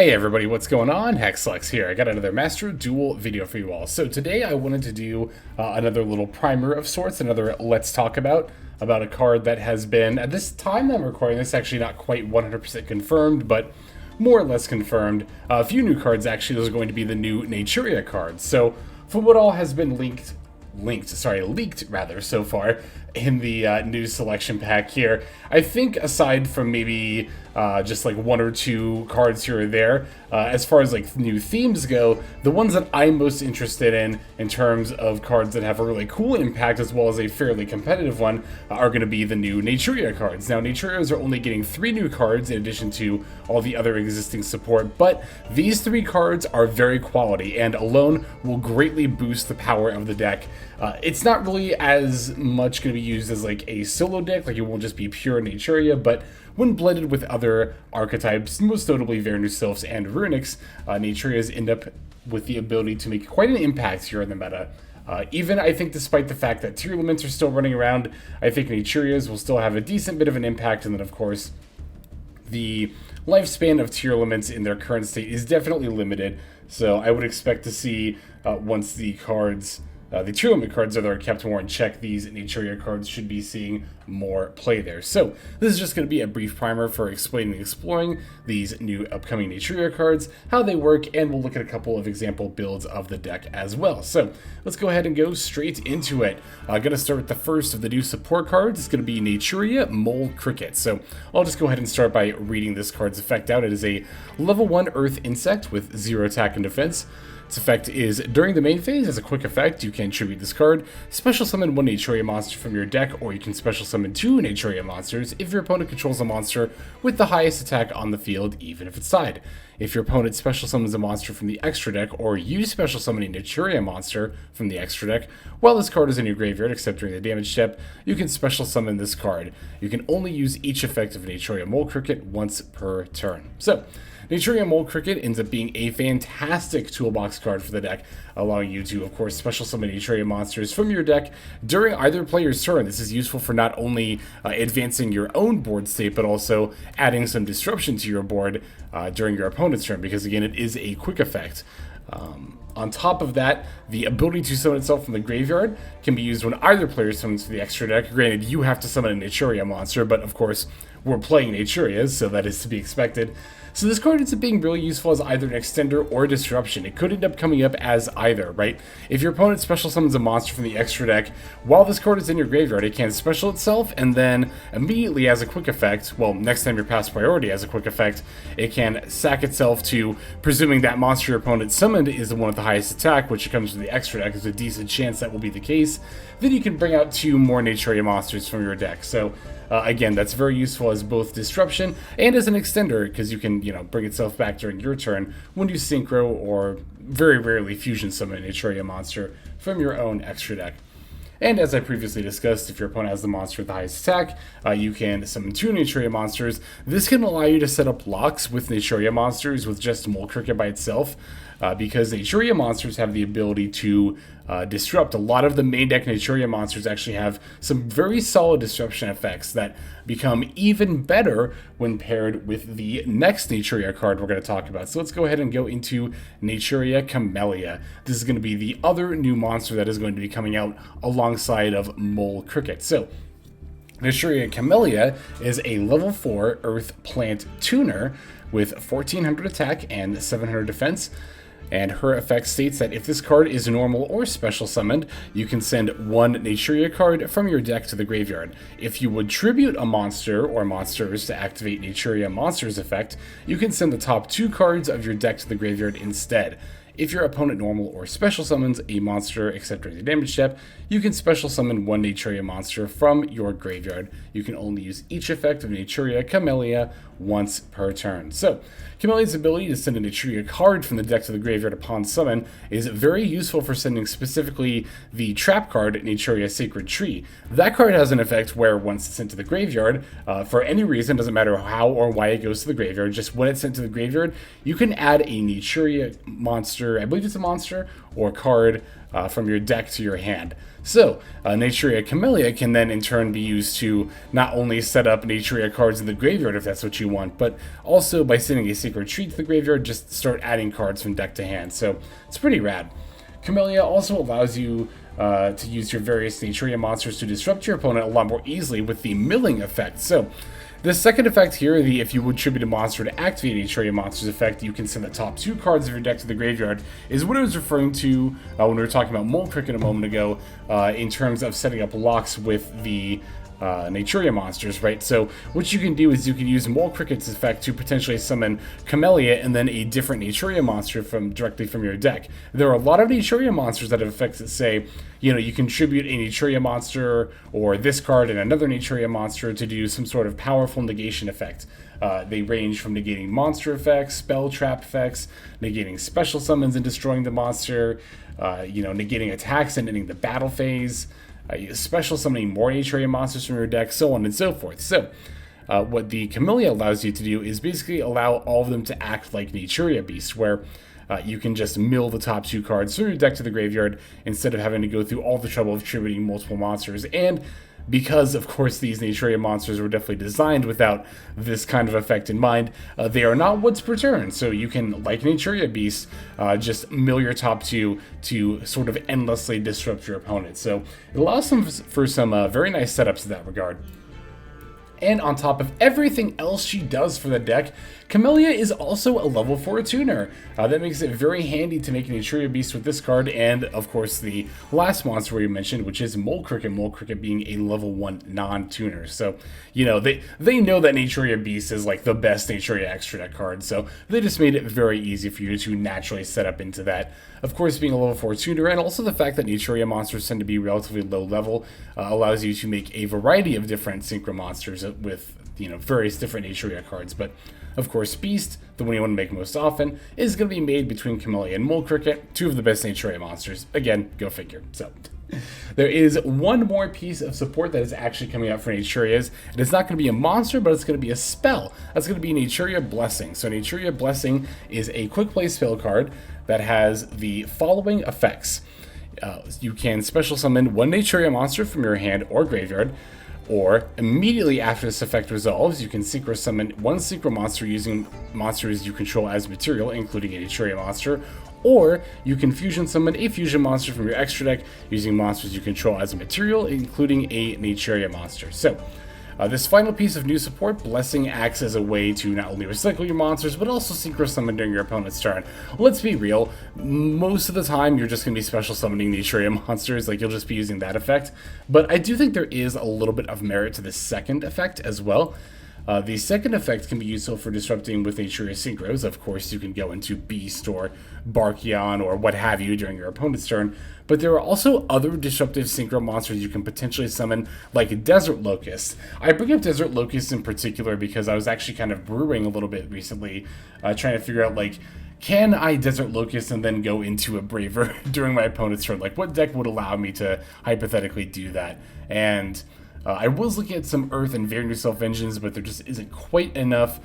Hey everybody, what's going on? Hexlex here. I got another Master Duel video for you all. So today I wanted to do another little primer of sorts, another Let's Talk about a card that has been, at this time that I'm recording this, actually not quite 100% confirmed, but more or less confirmed. A few new cards actually, those are going to be the new Naturia cards. So from what all has been leaked rather, so far in the new selection pack here, I think aside from maybe just like one or two cards here or there, as far as like new themes go, the ones that I'm most interested in terms of cards that have a really cool impact as well as a fairly competitive one, are going to be the new Naturia cards. Now, Naturias are only getting 3 new cards in addition to all the other existing support, but these 3 cards are very quality and alone will greatly boost the power of the deck. It's not really as much going to be used as like a solo deck, like it won't just be pure Naturia, but when blended with other archetypes, most notably Vernusilfs and Runics, Naturias end up with the ability to make quite an impact here in the meta. Even, I think, despite the fact that Tearlaments are still running around, I think Naturias will still have a decent bit of an impact, and then, of course, the lifespan of Tearlaments in their current state is definitely limited, so I would expect to see, once the Tearlament cards that are kept more in check, these Naturia cards should be seeing more play there. So this is just going to be a brief primer for explaining and exploring these new upcoming Naturia cards, how they work, and we'll look at a couple of example builds of the deck as well. So let's go ahead and go straight into it. I'm going to start with the first of the new support cards. It's going to be Naturia Mole Cricket. So I'll just go ahead and start by reading this card's effect out. It is a level 1 Earth Insect with 0 attack and defense. Its effect is, during the main phase, as a quick effect, you can tribute this card, special summon 1 Naturia monster from your deck, or you can special summon 2 Naturia monsters if your opponent controls a monster with the highest attack on the field, even if it's tied. If your opponent special summons a monster from the extra deck, or you special summon a Naturia monster from the extra deck, while this card is in your graveyard, except during the damage step, you can special summon this card. You can only use each effect of Naturia Mole Cricket once per turn. So, Naturia Mole Cricket ends up being a fantastic toolbox card for the deck, allowing you to, of course, special summon Naturia monsters from your deck during either player's turn. This is useful for not only advancing your own board state, but also adding some disruption to your board during your opponent's turn, because again, it is a quick effect. On top of that, the ability to summon itself from the graveyard can be used when either player summons to the extra deck. Granted, you have to summon a Naturia monster, but of course, we're playing Naturias, so that is to be expected. So this card ends up being really useful as either an extender or a disruption. It could end up coming up as either, right? If your opponent special summons a monster from the extra deck, while this card is in your graveyard, it can special itself, and then immediately as a quick effect, well, next time your pass priority as a quick effect, it can sack itself to, presuming that monster your opponent summoned is the one with the highest attack, which comes from the extra deck, there's a decent chance that will be the case, then you can bring out 2 more Naturia monsters from your deck. So again, that's very useful as both disruption and as an extender, because you can, bring itself back during your turn when you synchro or very rarely fusion summon a Naturia monster from your own extra deck. And as I previously discussed, if your opponent has the monster with the highest attack, you can summon 2 Naturia monsters. This can allow you to set up locks with Naturia monsters with just Mole Cricket by itself, because Naturia monsters have the ability to disrupt. A lot of the main deck Naturia monsters actually have some very solid disruption effects that become even better when paired with the next Naturia card we're going to talk about. So let's go ahead and go into Naturia Camellia. This is going to be the other new monster that is going to be coming out alongside of Mole Cricket. So Naturia Camellia is a level 4 Earth Plant Tuner with 1400 attack and 700 defense. And her effect states that if this card is normal or special summoned, you can send 1 Naturia card from your deck to the graveyard. If you would tribute a monster or monsters to activate Naturia Monsters effect, you can send the top 2 cards of your deck to the graveyard instead. If your opponent normal or special summons a monster except during the damage step, you can special summon 1 Naturia monster from your graveyard. You can only use each effect of Naturia Camellia once per turn. So, Camellia's ability to send a Naturia card from the deck to the graveyard upon summon is very useful for sending specifically the trap card Naturia Sacred Tree. That card has an effect where once it's sent to the graveyard, for any reason, doesn't matter how or why it goes to the graveyard, just when it's sent to the graveyard, you can add a Naturia monster, I believe it's a monster, or card from your deck to your hand. So, Naturia Camellia can then in turn be used to not only set up Naturia cards in the graveyard if that's what you want, but also by sending a Sacred Treat to the graveyard, just start adding cards from deck to hand. So, it's pretty rad. Camellia also allows you to use your various Naturia monsters to disrupt your opponent a lot more easily with the milling effect. So, the second effect here, the if you would tribute a monster to activate Naturia monsters effect, you can send the top 2 cards of your deck to the graveyard, is what I was referring to when we were talking about Mole Cricket a moment ago, in terms of setting up locks with the Naturia monsters, right? So what you can do is you can use Mole Cricket's effect to potentially summon Camellia and then a different Naturia monster directly from your deck. There are a lot of Naturia monsters that have effects that say, you know, you contribute a Naturia monster or this card and another Naturia monster to do some sort of powerful negation effect. They range from negating monster effects, spell trap effects, negating special summons and destroying the monster, negating attacks and ending the battle phase, special summoning more Naturia monsters from your deck, so on and so forth. So, what the Camellia allows you to do is basically allow all of them to act like Naturia Beasts, where you can just mill the top 2 cards through your deck to the graveyard instead of having to go through all the trouble of tributing multiple monsters. And because, of course, these Naturia monsters were definitely designed without this kind of effect in mind, they are not once per turn. So you can, like Naturia Beasts, just mill your top 2 to sort of endlessly disrupt your opponent. So it allows for some very nice setups in that regard. And on top of everything else she does for the deck, Camellia is also a level 4 tuner. That makes it very handy to make an Naturia Beast with this card, and of course the last monster we mentioned, which is Mole Cricket being a level 1 non-tuner. So, you know, they know that Naturia Beast is like the best Naturia extra deck card, so they just made it very easy for you to naturally set up into that. Of course, being a level 4 tuner, and also the fact that Naturia monsters tend to be relatively low level, allows you to make a variety of different Synchro monsters with, you know, various different Naturia cards. But of course, Beast, the one you want to make most often, is going to be made between Camellia and Mole Cricket, 2 of the best Naturia monsters. Again, go figure. So, there is one more piece of support that is actually coming out for Naturias, and it's not going to be a monster, but it's going to be a spell. That's going to be Naturia Blessing. So Naturia Blessing is a quick play spell card that has the following effects. You can special summon 1 Naturia monster from your hand or graveyard, or immediately after this effect resolves, you can Synchro summon 1 Synchro monster using monsters you control as material, including a Naturia monster, or you can fusion summon a fusion monster from your extra deck using monsters you control as a material, including a Naturia monster. So, this final piece of new support, Blessing, acts as a way to not only recycle your monsters, but also Synchro summon during your opponent's turn. Let's be real, most of the time you're just going to be special summoning Naturia monsters, like you'll just be using that effect. But I do think there is a little bit of merit to the second effect as well. The second effect can be useful for disrupting with Naturia Synchros. Of course, you can go into Beast or Barkion or what have you during your opponent's turn, but there are also other disruptive Synchro monsters you can potentially summon, like Desert Locust. I bring up Desert Locust in particular because I was actually kind of brewing a little bit recently, trying to figure out, like, can I Desert Locust and then go into a Braver during my opponent's turn? Like, what deck would allow me to hypothetically do that? And I was looking at some Earth and Varanus Self-Vengeance, but there just isn't quite enough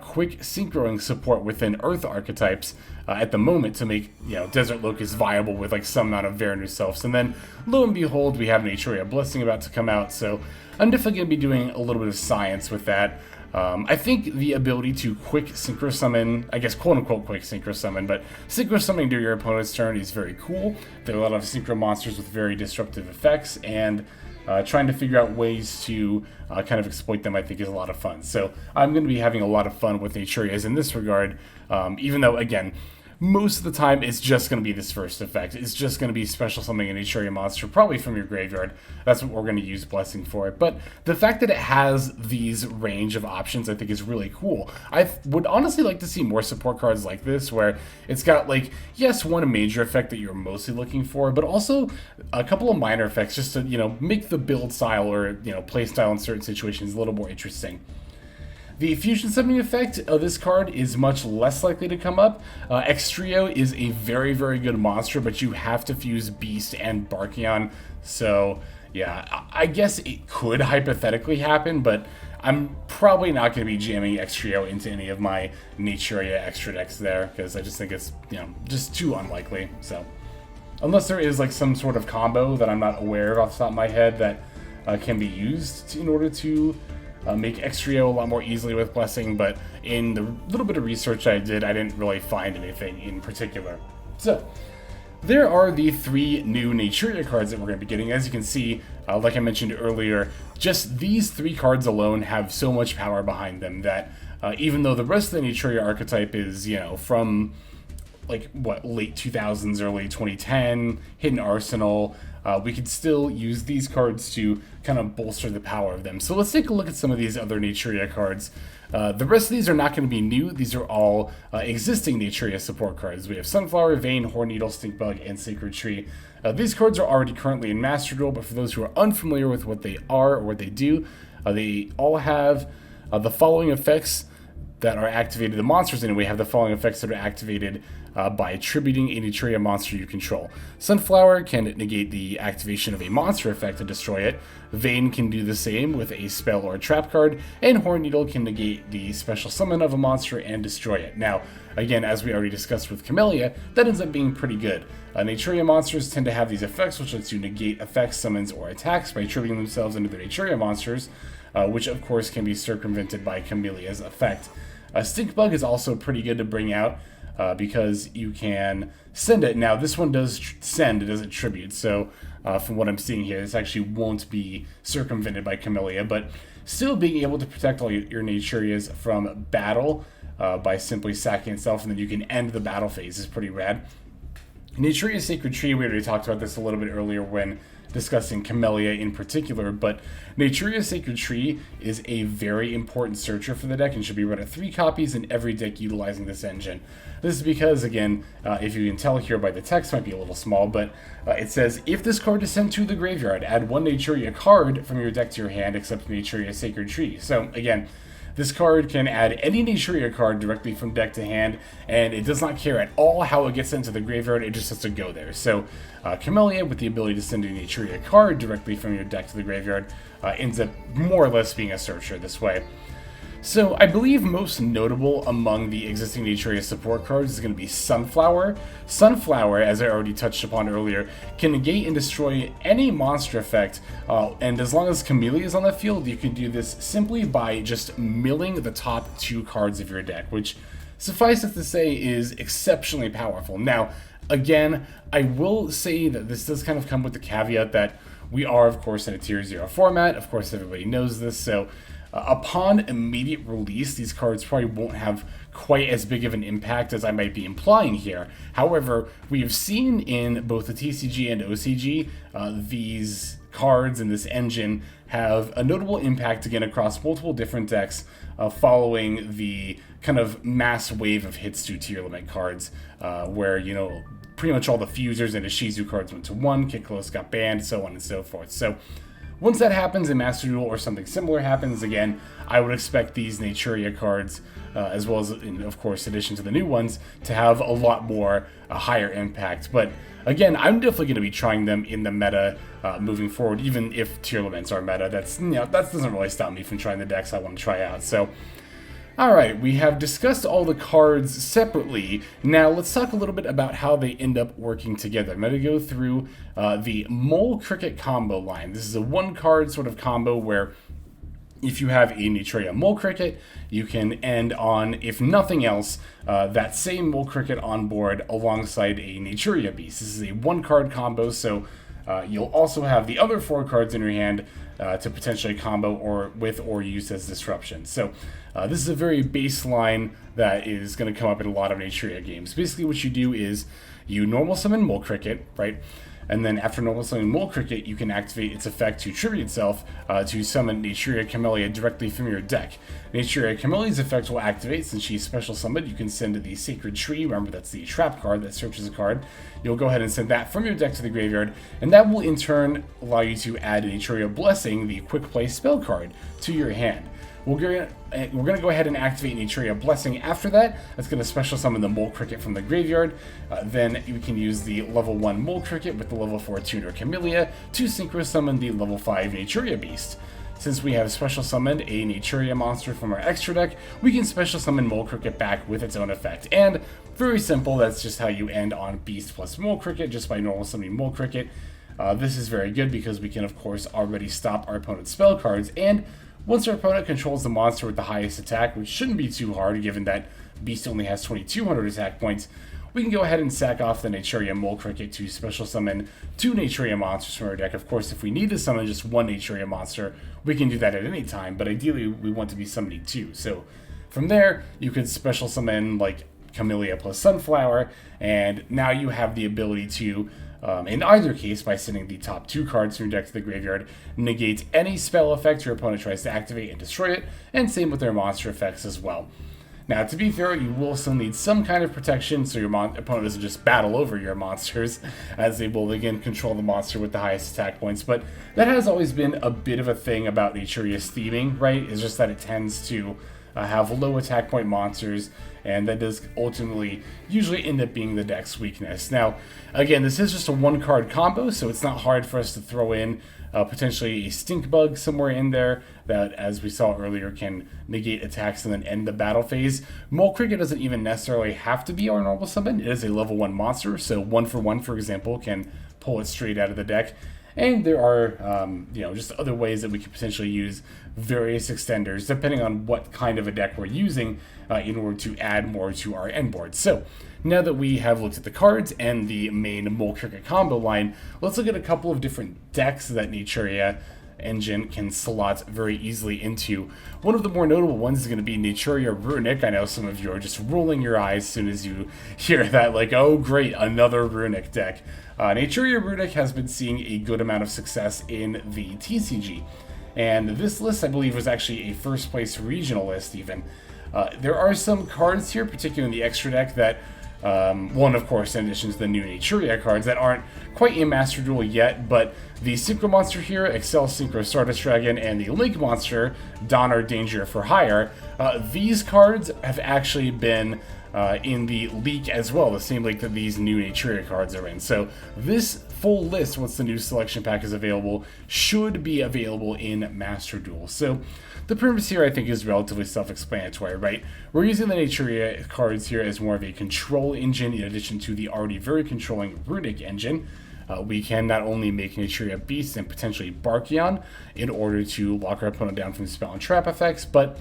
quick synchroing support within Earth archetypes at the moment to make, you know, Desert Locust viable with like some amount of Varanus Selfs. And then, lo and behold, we have Naturia Blessing about to come out, so I'm definitely going to be doing a little bit of science with that. I think the ability to quick Synchro Summon, I guess quote-unquote quick Synchro Summon, but Synchro Summoning during your opponent's turn is very cool. There are a lot of Synchro monsters with very disruptive effects, and trying to figure out ways to kind of exploit them, I think, is a lot of fun. So I'm going to be having a lot of fun with Naturias in this regard, even though, again, most of the time it's just going to be this first effect. It's just going to be special summoning a Naturia monster, probably from your graveyard. That's what we're going to use Blessing for. But the fact that it has these range of options, I think, is really cool. I would honestly like to see more support cards like this, where it's got, like, yes, one major effect that you're mostly looking for, but also a couple of minor effects just to, you know, make the build style or, you know, play style in certain situations a little more interesting. The fusion summoning effect of this card is much less likely to come up. Xtrio is a very, very good monster, but you have to fuse Beast and Barkion. So, yeah, I guess it could hypothetically happen, but I'm probably not going to be jamming Xtrio into any of my Naturia extra decks there, because I just think it's, you know, just too unlikely. So, Unless there is like some sort of combo that I'm not aware of off the top of my head that can be used in order to make Xtrio a lot more easily with Blessing, but in the little bit of research I did, I didn't really find anything in particular. So, there are the 3 new Naturia cards that we're going to be getting. As you can see, like I mentioned earlier, just these 3 cards alone have so much power behind them that even though the rest of the Naturia archetype is, you know, from like what, late 2000s, early 2010, Hidden Arsenal, we could still use these cards to kind of bolster the power of them. So let's take a look at some of these other Naturia cards. The rest of these are not going to be new. These are all existing Naturia support cards. We have Sunflower, Vayne, Horneedle, Stinkbug, and Sacred Tree. These cards are already currently in Master Duel, but for those who are unfamiliar with what they are or what they do, they all have the following effects that are activated. The monsters, anyway, have the following effects that are activated by attributing a Naturia monster you control. Sunflower can negate the activation of a monster effect to destroy it. Vayne can do the same with a spell or a trap card, and Horneedle can negate the special summon of a monster and destroy it. Now, again, as we already discussed with Camellia, that ends up being pretty good. Naturia monsters tend to have these effects, which lets you negate effects, summons, or attacks by attributing themselves into their Naturia monsters, which of course can be circumvented by Camellia's effect. Stinkbug is also pretty good to bring out because you can send it. Now, this one does send, it doesn't tribute, so from what I'm seeing here, this actually won't be circumvented by Camellia, but still being able to protect all your Naturias from battle by simply sacking itself, and then you can end the battle phase is pretty rad. Naturia Sacred Tree, we already talked about this a little bit earlier when discussing Camellia in particular, but Naturia Sacred Tree is a very important searcher for the deck and should be run at 3 copies in every deck utilizing this engine. This is because, again, if you can tell here by the text, might be a little small, but it says, if this card is sent to the graveyard, add 1 Naturia card from your deck to your hand except Naturia Sacred Tree. So, again, this card can add any Naturia card directly from deck to hand, and it does not care at all how it gets sent to the graveyard, it just has to go there. So, Camellia, with the ability to send a Naturia card directly from your deck to the graveyard, ends up more or less being a searcher this way. So, I believe most notable among the existing Naturia support cards is going to be Sunflower. Sunflower, as I already touched upon earlier, can negate and destroy any monster effect, and as long as Camellia is on the field, you can do this simply by just milling the top 2 cards of your deck, which, suffice it to say, is exceptionally powerful. Now, again, I will say that this does kind of come with the caveat that we are, of course, in a Tier 0 format. Of course, everybody knows this, so upon immediate release, these cards probably won't have quite as big of an impact as I might be implying here. However, we have seen in both the TCG and OCG, these cards and this engine have a notable impact again across multiple different decks following the kind of mass wave of hits to tier limit cards where, you know, pretty much all the Fusers and Ishizu cards went to 1, Kiklos got banned, so on and so forth. So once that happens in Master Duel or something similar happens, again, I would expect these Naturia cards, as well as, of course, in addition to the new ones, to have a lot more, a higher impact. But again, I'm definitely going to be trying them in the meta moving forward, even if tier limits are meta. That's, you know, that doesn't really stop me from trying the decks I want to try out. So, alright, we have discussed all the cards separately. Now, let's talk a little bit about how they end up working together. I'm going to go through the Mole Cricket combo line. This is a 1-card sort of combo where if you have a Naturia Mole Cricket, you can end on, if nothing else, that same Mole Cricket on board alongside a Naturia Beast. This is a 1-card combo, so you'll also have the other 4 cards in your hand to potentially combo or use as disruption. So this is a very baseline that is going to come up in a lot of Naturia games. Basically what you do is you normal summon Mole Cricket, right? And then after normal summoning Mole Cricket, you can activate its effect to tribute itself to summon Naturia Camellia directly from your deck. Naturia Camellia's effect will activate since she's special summoned. You can send the Sacred Tree, remember that's the trap card that searches a card. You'll go ahead and send that from your deck to the graveyard, and that will in turn allow you to add Naturia Blessing, the quick play spell card, to your hand. We're going to go ahead and activate Naturia Blessing after that. That's going to special summon the Mole Cricket from the graveyard. Then you can use the level 1 Mole Cricket with the level 4 Tuner Camellia to synchro summon the level 5 Naturia Beast. since we have special summoned a Naturia monster from our extra deck, we can special summon Mole Cricket back with its own effect. And very simple, that's just how you end on Beast plus Mole Cricket, just by normal summoning Mole Cricket. This is very good because we can, of course, already stop our opponent's spell cards, and once our opponent controls the monster with the highest attack, which shouldn't be too hard given that Beast only has 2,200 attack points, we can go ahead and sack off the Naturia Mole Cricket to special summon 2 Naturia monsters from our deck. Of course, if we need to summon just 1 Naturia monster, we can do that at any time, but ideally we want to be summoning 2. So from there, you could special summon like Camellia plus Sunflower, and now you have the ability to, in either case, by sending the top 2 cards from your deck to the graveyard, negate any spell effect your opponent tries to activate and destroy it, and same with their monster effects as well. Now, to be fair, you will still need some kind of protection so your opponent doesn't just battle over your monsters, as they will again control the monster with the highest attack points. But that has always been a bit of a thing about Naturia's theming, right? It's just that it tends to have low attack point monsters, and that does ultimately usually end up being the deck's weakness. Now, again, this is just a 1-card combo, so it's not hard for us to throw in potentially a Stink Bug somewhere in there that, as we saw earlier, can negate attacks and then end the battle phase. Mole Cricket doesn't even necessarily have to be our normal summon. It is a level 1 monster, so 1 for 1, for example, can pull it straight out of the deck. And there are, just other ways that we could potentially use various extenders, depending on what kind of a deck we're using, in order to add more to our end board. So, now that we have looked at the cards and the main Mole Cricket combo line, let's look at a couple of different decks that Naturia engine can slot very easily into. One of the more notable ones is going to be Naturia Runic. I know some of you are just rolling your eyes as soon as you hear that, like, oh great, another Runic deck. Naturia Runic has been seeing a good amount of success in the TCG, and this list, I believe, was actually a first place regional list even. There are some cards here, particularly in the extra deck, that one, of course, in addition to the new Naturia cards that aren't quite in Master Duel yet, but the Synchro monster here, Excel Synchro Stardust Dragon, and the Link monster, Donner Danger for Hire, these cards have actually been in the leak as well, the same leak that these new Naturia cards are in. So this full list, once the new selection pack is available, should be available in Master Duel. So the premise here, I think, is relatively self-explanatory, right? We're using the Naturia cards here as more of a control engine in addition to the already very controlling Runic engine. We can not only make Naturia Beast and potentially Barkion in order to lock our opponent down from spell and trap effects, but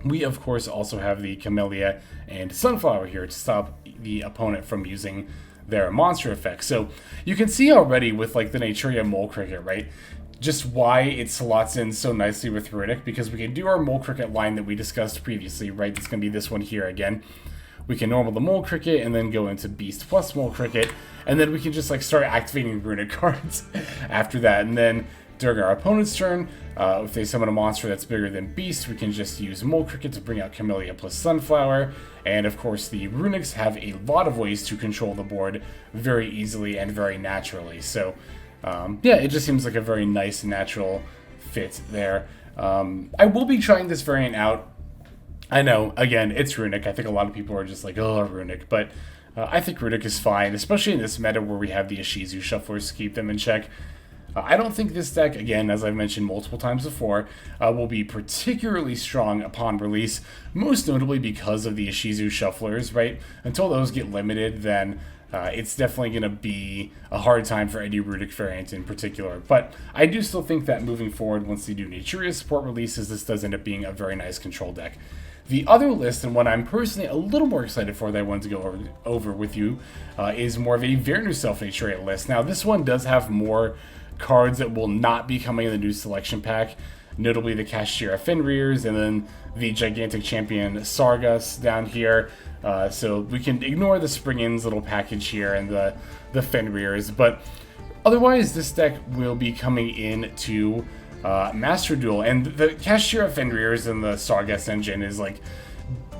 we, of course, also have the Camellia and Sunflower here to stop the opponent from using their monster effects. So you can see already with like the Naturia Mole Cricket, right, just why it slots in so nicely with Runic, because we can do our Mole Cricket line that we discussed previously, right? It's going to be this one here again. We can normal the Mole Cricket and then go into Beast plus Mole Cricket, and then we can just like start activating Runic cards after that. And then during our opponent's turn, if they summon a monster that's bigger than Beast, we can just use Mole Cricket to bring out Camellia plus Sunflower. And of course, the Runics have a lot of ways to control the board very easily and very naturally. So, yeah, it just seems like a very nice natural fit there. I will be trying this variant out. I know, again, it's Runic. I think a lot of people are just like, oh, Runic. But I think Runic is fine, especially in this meta where we have the Ishizu Shufflers to keep them in check. I don't think this deck, again, as I've mentioned multiple times before, will be particularly strong upon release, most notably because of the Ishizu Shufflers, right? Until those get limited, then it's definitely going to be a hard time for any Runic variant in particular. But I do still think that moving forward, once they do Naturia support releases, this does end up being a very nice control deck. The other list, and what I'm personally a little more excited for that I wanted to go over with you, is more of a Vernu Self-Naturia list. Now, this one does have more cards that will not be coming in the new selection pack, notably the Kashtira Fenrir's and then the Gigantic Champion Sargas down here. So we can ignore the Spring-In's little package here and the Fenrir's, but otherwise this deck will be coming in to Master Duel, and the Kashtira Fenrir's and the Sargas engine is like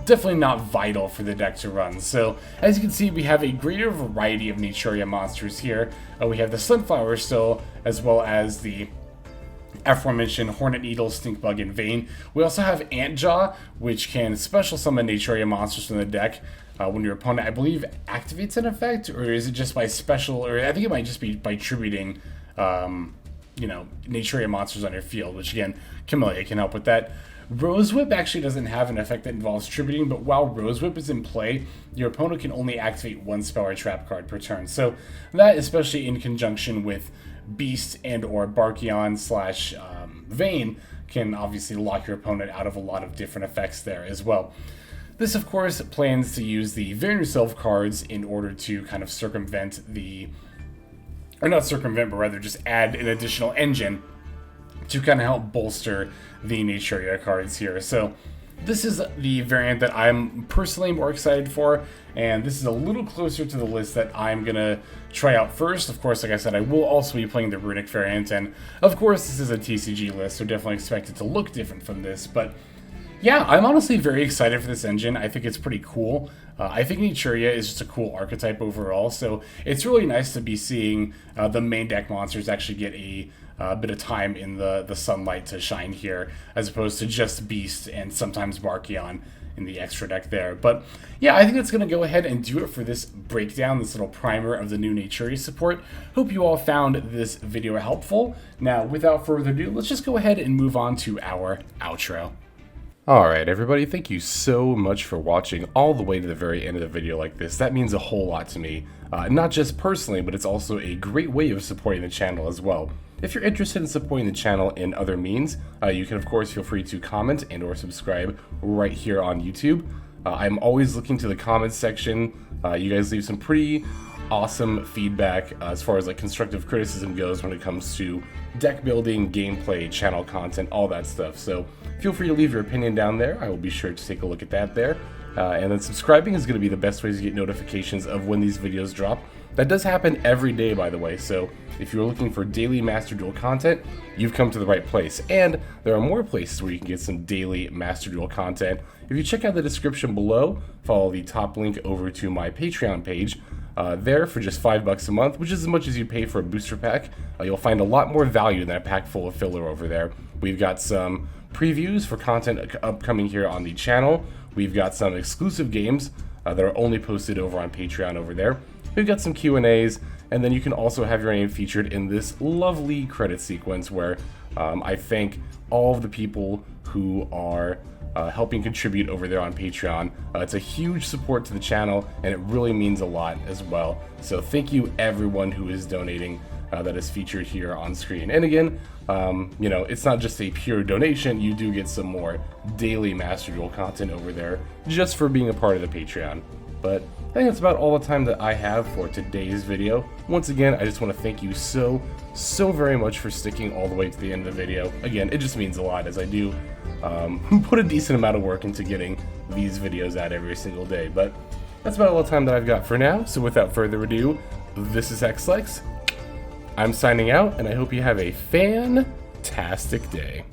definitely not vital for the deck to run. So as you can see, we have a greater variety of Naturia monsters here. We have the Sunflower still, as well as the aforementioned Hornet Needle, Stink Bug, and Vayne. We also have Antjaw, which can special summon Naturia monsters from the deck when your opponent, I believe, activates an effect, or is it just by special, or I think it might just be by tributing Naturia monsters on your field, which again, Camellia can help with that. Rose Whip actually doesn't have an effect that involves tributing, but while Rose Whip is in play, your opponent can only activate one spell or trap card per turn. So that, especially in conjunction with Beast and or Barkion slash Vayne, can obviously lock your opponent out of a lot of different effects there as well. This, of course, plans to use the Vayne Yourself cards in order to kind of circumvent or not circumvent, but rather just add an additional engine to kind of help bolster the Naturia cards here. So this is the variant that I'm personally more excited for, and this is a little closer to the list that I'm going to try out first. Of course, like I said, I will also be playing the Runic variant, and of course this is a TCG list, so definitely expect it to look different from this, but yeah, I'm honestly very excited for this engine. I think it's pretty cool. I think Naturia is just a cool archetype overall, so it's really nice to be seeing the main deck monsters actually get a bit of time in the sunlight to shine here, as opposed to just Beast and sometimes Barkion in the extra deck there. But yeah, I think that's going to go ahead and do it for this breakdown, this little primer of the new Naturia support. Hope you all found this video helpful. Now, without further ado, let's just go ahead and move on to our outro. Alright everybody, thank you so much for watching all the way to the very end of the video like this. That means a whole lot to me. Not just personally, but it's also a great way of supporting the channel as well. If you're interested in supporting the channel in other means, you can of course feel free to comment and or subscribe right here on YouTube. I'm always looking to the comments section. You guys leave some pretty awesome feedback as far as like constructive criticism goes when it comes to deck building, gameplay, channel content, all that stuff. So feel free to leave your opinion down there. I will be sure to take a look at that there. And then subscribing is going to be the best way to get notifications of when these videos drop. That does happen every day, by the way, so if you're looking for daily Master Duel content, you've come to the right place. And there are more places where you can get some daily Master Duel content. If you check out the description below, follow the top link over to my Patreon page. There for just $5 a month, which is as much as you pay for a booster pack. You'll find a lot more value than a pack full of filler over there. We've got some previews for content upcoming here on the channel. We've got some exclusive games that are only posted over on Patreon over there. We've got some Q&As, and then you can also have your name featured in this lovely credit sequence where I thank all of the people who are helping contribute over there on Patreon. It's a huge support to the channel, and it really means a lot as well. So thank you everyone who is donating that is featured here on screen. And again, it's not just a pure donation. You do get some more daily Master Duel content over there just for being a part of the Patreon. But I think that's about all the time that I have for today's video. Once again, I just want to thank you so very much for sticking all the way to the end of the video. Again, it just means a lot, as I do put a decent amount of work into getting these videos out every single day. But that's about all the time that I've got for now. So without further ado, this is Hexlex. I'm signing out, and I hope you have a fantastic day.